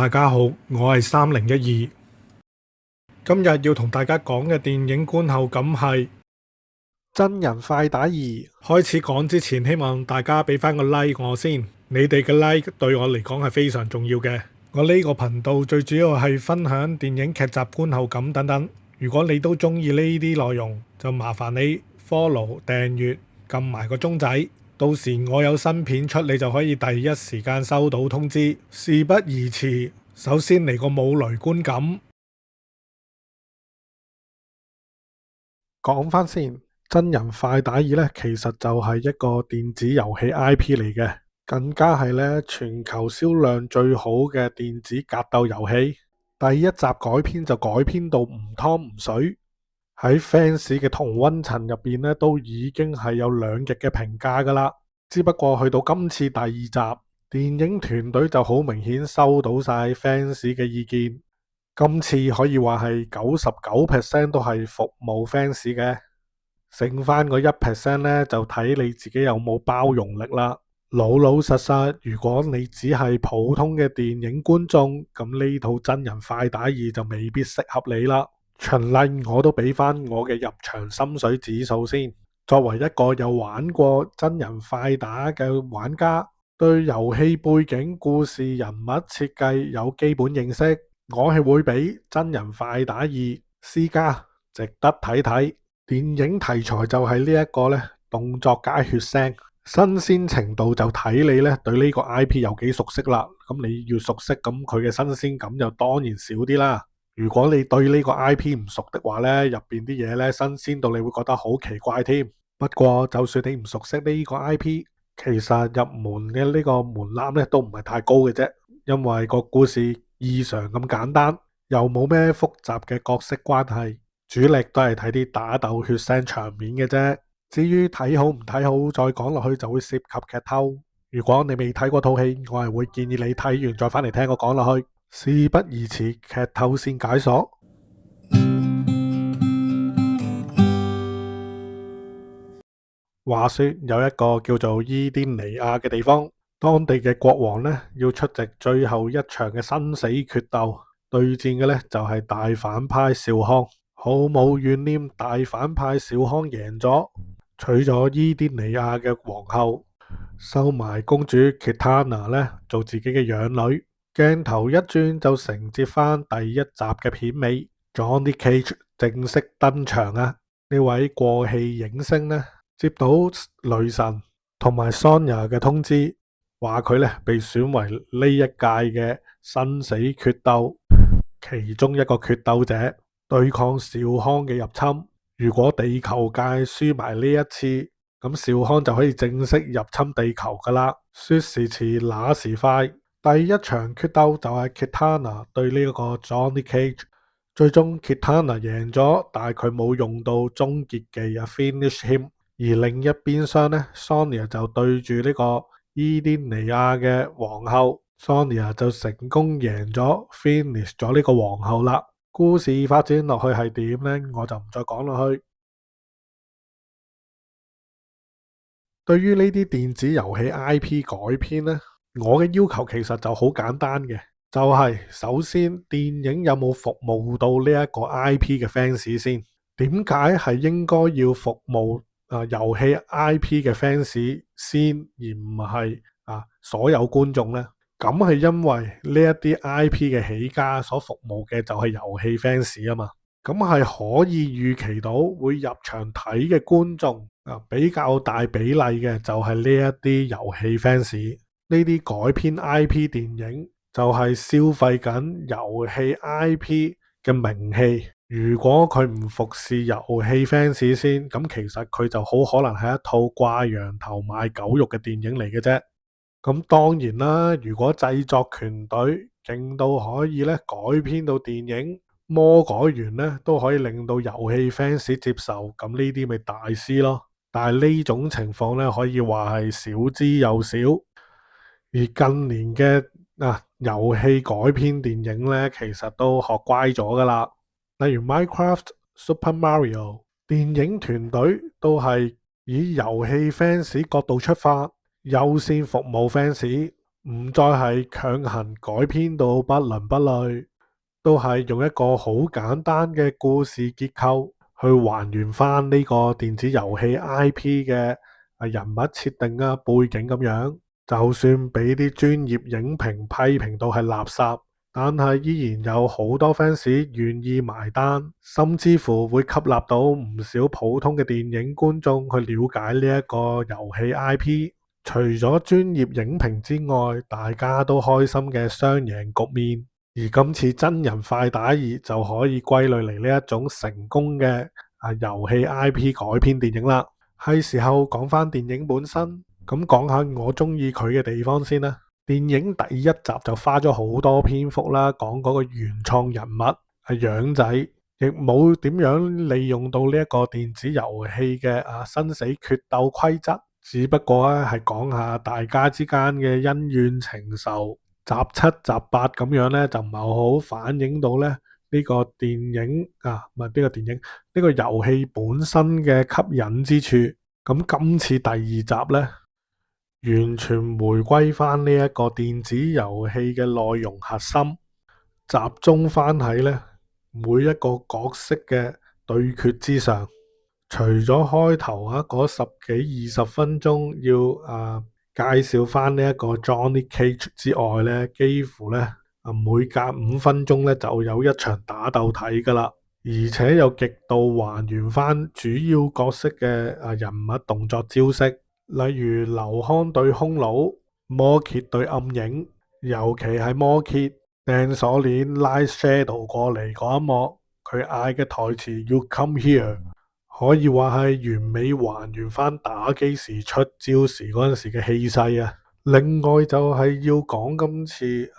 大家好，我係3012，今日要同大家講嘅電影觀後感係真人快打2。開始講之前，希望大家俾翻個 like 我先，你哋嘅 like 對我嚟講係非常重要嘅。我呢個頻道最主要係分享電影劇集觀後感等等。如果你都中意呢啲內容，就麻煩你 follow 訂閱，撳埋個鐘仔。到時我有新片出，你就可以第一時間收到通知。事不宜遲，首先嚟個冇雷觀感。講翻先，真人快打2呢，其實就係一個電子遊戲 IP 嚟嘅，更加係呢全球銷量最好嘅電子格鬥遊戲。第一集改編就改編到唔湯唔水，喺 fans 嘅同溫層入邊呢，都已經係有兩極嘅評價噶啦。只不過去到今次第二集，電影團隊就好明顯收到晒 fans 嘅意見。今次可以話係99% 都係服務 fans 嘅，剩翻個1% 呢，就睇你自己有冇包容力啦。老老實實，如果你只係普通嘅電影觀眾，咁呢套真人快打2就未必適合你啦。循例我都俾翻我嘅入場心水指數先。作為一個有玩過真人快打嘅玩家，對遊戲背景、故事、人物設計有基本認識，我係會俾真人快打2 C+，值得睇睇。電影題材就係呢一個呢，動作加血腥，新鮮程度就睇你呢對呢個 IP 有幾熟悉啦。咁你要熟悉，咁佢嘅新鮮感就當然少啲啦。如果你對呢個 IP 唔熟的話呢，入邊啲嘢呢新鮮到你會覺得好奇怪添。不過就算你唔熟悉呢個 IP，其實入門嘅呢個門檻呢都唔係太高嘅啫，因為個故事異常咁簡單，又冇咩複雜嘅角色關係，主力都係睇啲打鬥血腥場面嘅啫。至於睇好唔睇好，再講落去就會涉及劇透。如果你未睇過套戲，我係會建議你睇完再翻嚟聽我講落去。事不宜遲，劇透先解鎖。話說有一個叫做伊甸尼亞嘅地方，當地嘅國王呢要出席最後一場嘅生死決鬥，對戰嘅呢就係大反派少康。毫無懸念，大反派少康贏咗，娶咗伊甸尼亞嘅皇后，收埋公主 Kitana 呢做自己嘅養女。鏡頭一轉就承接翻第一集嘅片尾，Johnny Cage 正式登場啊！呢位過氣影星呢，接到雷神同埋 Sonya 嘅通知，話佢呢被選為呢一屆嘅生死決鬥其中一個決鬥者，對抗少康嘅入侵。如果地球界輸埋呢一次，咁少康就可以正式入侵地球噶啦。說時遲那時快，第一場決鬥就係 Kitana 對呢個 Johnny Cage， 最終 Kitana 贏咗，但係佢冇用到終結技啊 finish him。而另一邊廂呢 Sonya 就對住呢個伊甸尼亞嘅皇后， Sonya 就成功贏咗 finish 咗呢個皇后啦。故事發展落去係點呢？我就唔再講落去。對於呢啲電子遊戲 IP 改編呢，我嘅要求其實就好簡單嘅，就係首先電影有冇服務到呢一個 IP 嘅 fans 先？點解係應該要服務遊戲 IP 嘅 fans 先，而唔係所有觀眾呢？咁係因為呢一啲 IP 嘅起家所服務嘅就係遊戲 fans 啊嘛。咁係可以預期到會入場睇嘅觀眾比較大比例嘅就係呢一啲遊戲 fans。呢啲改編 IP 電影就係消費緊遊戲 IP 嘅名氣。如果佢唔服侍遊戲 fans 先，咁其實佢就好可能係一套掛羊頭賣狗肉嘅電影嚟嘅啫。咁當然啦，如果製作團隊勁到可以咧改編到電影，魔改完咧都可以令到遊戲 fans 接受，咁呢啲咪大師咯。但係呢種情況咧可以話係少之又少。而近年嘅遊戲改編電影咧，其實都學乖咗噶啦。例如 Minecraft、Super Mario， 電影團隊都係以遊戲 fans 角度出發，優先服務 fans。唔再係強行改編到不倫不類，都係用一個好簡單嘅故事結構去還原翻呢個電子遊戲 IP 嘅人物設定啊、背景咁樣。就算俾啲專業影評批評到係垃圾，但係依然有好多 fans 願意埋單，甚至乎會吸納到唔少普通嘅電影觀眾去了解呢一個遊戲 IP。除咗專業影評之外，大家都開心嘅雙贏局面。而今次真人快打二就可以歸類嚟呢一種成功嘅遊戲 IP 改編電影啦。係時候講翻電影本身，咁講下我中意佢嘅地方先啦。電影第一集就花咗好多篇幅啦，講嗰個原創人物係養仔，亦冇點樣利用到呢一個電子遊戲嘅生死決鬥規則，只不過咧係講下大家之間嘅恩怨情仇。集七集八咁樣咧，就唔係好反映到咧呢個電影唔係呢個電影，呢個遊戲本身嘅吸引之處。咁今次第二集咧，完全回歸翻呢一個電子遊戲嘅內容核心，集中翻喺咧每一個角色嘅對決之上。除咗開頭嗰十幾20分鐘要介紹翻呢一個 Johnny Cage 之外咧，幾乎咧每隔5分鐘咧就有一場打鬥睇噶啦，而且又極度還原翻主要角色嘅人物動作招式，例如劉康對匈奴、魔蠍對暗影，尤其係魔蠍掟鎖鏈拉 Shadow 過嚟嗰一幕，佢嗌嘅台詞 You come here，可以話係完美還原翻打機時出招時嗰陣時嘅氣勢啊！另外就係要講今次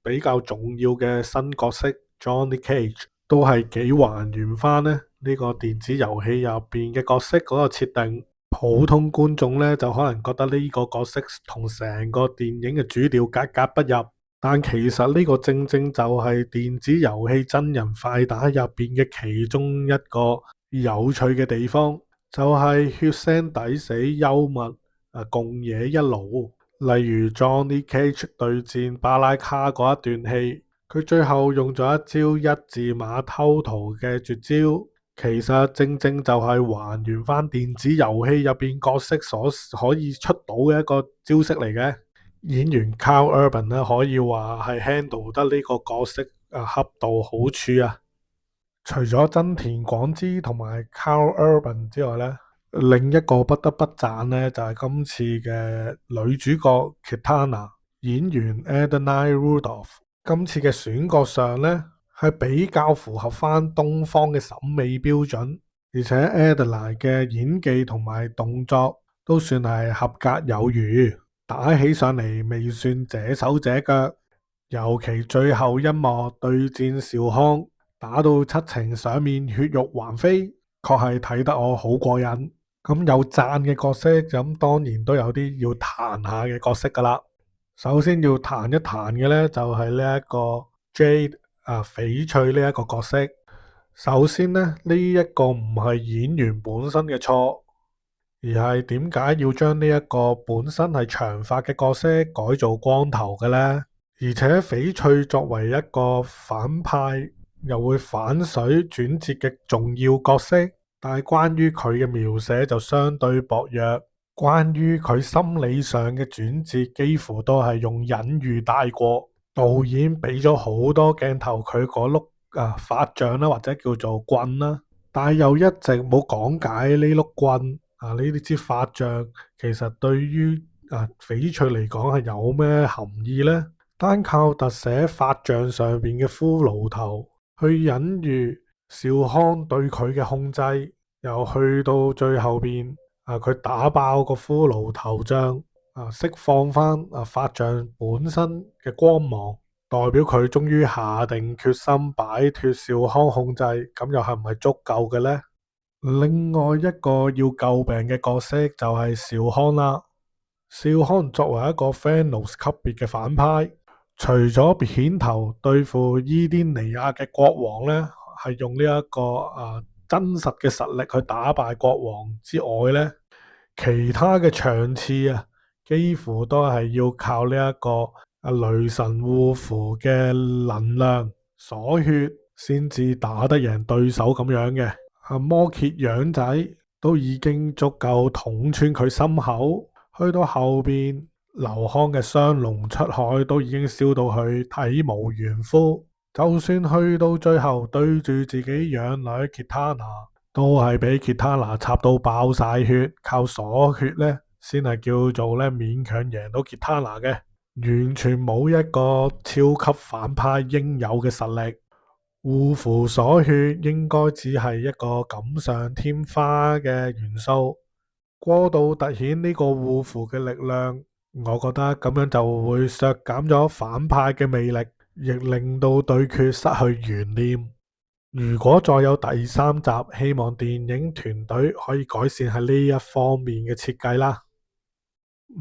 比較重要嘅新角色 Johnny Cage，都係幾還原翻呢個電子遊戲入邊嘅角色嗰個設定。普通觀眾呢，就可能覺得呢個角色同成個電影嘅主調格格不入，但其實呢個正正就係電子遊戲真人快打入邊嘅其中一個有趣嘅地方，就係血腥抵死、幽默共冶一爐。例如 Johnny Cage 對戰巴拉卡嗰一段戲，佢最後用咗一招一字馬偷桃嘅絕招，其實正正就係還原翻電子遊戲入邊角色所可以出到嘅一個招式嚟嘅。演員 Karl Urban 咧，可以話係 handle 得呢個角色恰到好處啊！除咗真田廣之同埋 Karl Urban 之外咧，另一個不得不讚咧就係今次嘅女主角 Kitana 演員 Adonai Rudolph。今次嘅選角上咧係比較符合翻東方嘅審美標準，而且 Adonai 嘅演技同埋動作都算係合格有餘，打起上嚟未算這手這腳。尤其最後一幕對戰邵康，打到七情上面血肉橫飛，確係睇得我好過癮。咁有讚嘅角色，咁當然都有啲要彈下嘅角色噶啦。首先要彈一彈嘅呢，就係呢一個 Jade 翡翠呢一個角色。首先呢，呢一個唔係演員本身嘅錯，而係點解要將呢一個本身係長髮嘅角色改做光頭嘅呢？而且翡翠作為一個反派，又會反水轉折嘅重要角色，但係關於佢嘅描寫就相對薄弱。關於佢心理上嘅轉折，幾乎都係用隱喻帶過。導演俾咗好多鏡頭佢嗰碌法杖啦，或者叫做棍啦，但係又一直冇講解呢碌棍呢啲支法杖其實對於翡翠嚟講係有咩含義呢？單靠特寫法杖上邊嘅骷髏頭去隱喻少康對佢嘅控制，又去到最後邊佢打爆個骷髏頭像釋放翻法杖本身嘅光芒，代表佢終於下定決心擺脫少康控制，咁又係唔係足夠嘅呢？另外一個要詬病嘅角色就係少康啦。少康作為一個 Thanos 級別嘅反派，除咗片頭對付伊甸尼亞嘅國王呢，係用呢一個真實嘅實力去打敗國王之外呢，其他嘅場次幾乎都係要靠呢一個雷神護符嘅能量鎖血，先至打得贏對手咁樣嘅。摩羯樣仔都已經足夠捅穿佢心口，去到後邊劉康嘅雙龍出海都已經燒到佢體無完膚，就算去到最後對住自己養女 Kitana，都係俾 Kitana 插到爆晒血，靠鎖血呢先係叫做呢勉強贏到 Kitana 嘅，完全冇一個超級反派應有嘅實力。護符鎖血應該只係一個錦上添花嘅元素，過度凸顯呢個護符嘅力量，我覺得咁樣就會削減咗反派嘅魅力，亦令到對決失去懸念。如果再有第三集，希望電影團隊可以改善喺呢一方面嘅設計啦。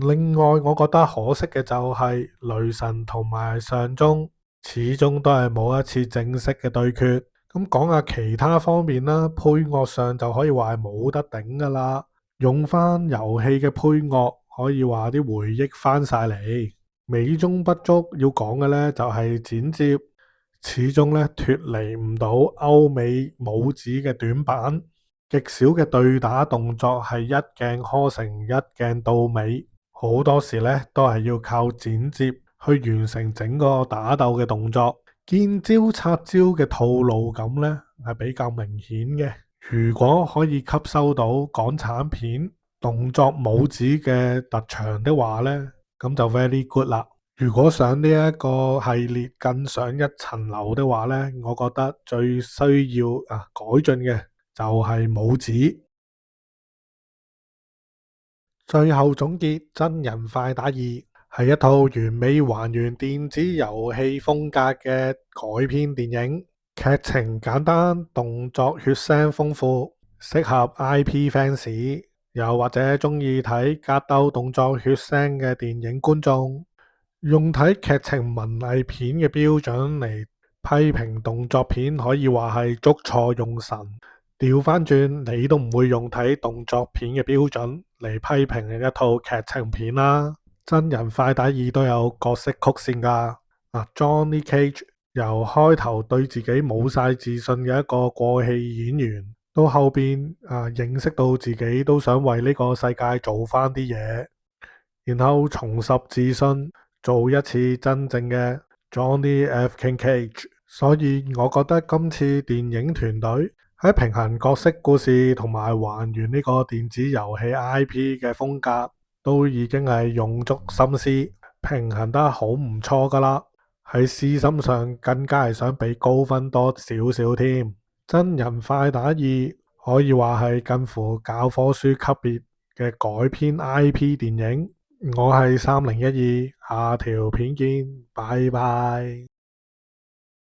另外，我覺得可惜嘅就係雷神同埋上中始終都係冇一次正式嘅對決。咁講下其他方面啦，配樂上就可以話係冇得頂噶啦。用翻遊戲嘅配樂，可以話啲回憶翻晒嚟。美中不足要講嘅呢，就係剪接，始終呢脫離唔到歐美武指嘅短板，極少嘅對打動作係一鏡呵成一鏡到尾。好多時咧都係要靠剪接去完成整個打鬥嘅動作，見招拆招嘅套路感咧係比較明顯嘅。如果可以吸收到港產片動作武指嘅特長的話咧，咁就 very good 啦。如果想呢一個系列更上一層樓的話咧，我覺得最需要改進嘅就係武指。最後總結，真人快打二係一套完美還原電子遊戲風格嘅改編電影，劇情簡單，動作血腥豐富，適合 IP fans，又或者中意睇格鬥動作血腥嘅電影觀眾。用睇劇情文藝片嘅標準嚟批評動作片，可以話係捉錯用神。調翻轉，你都唔會用睇動作片嘅標準嚟批評一套劇情片啦。真人快打二都有角色曲線噶。Johnny Cage 由開頭對自己冇晒自信嘅一個過氣演員，到後邊認識到自己都想為呢個世界做翻啲嘢，然後重拾自信，做一次真正嘅 Johnny F. King Cage。所以我覺得今次電影團隊喺平衡角色故事同埋還原呢個電子遊戲 IP 嘅風格，都已經係用足心思，平衡得好唔錯噶啦。喺私心上更加係想俾高分多少少添。真人快打二可以話係近乎教科書級別嘅改編 IP 電影。我係3012，下條片見，拜拜。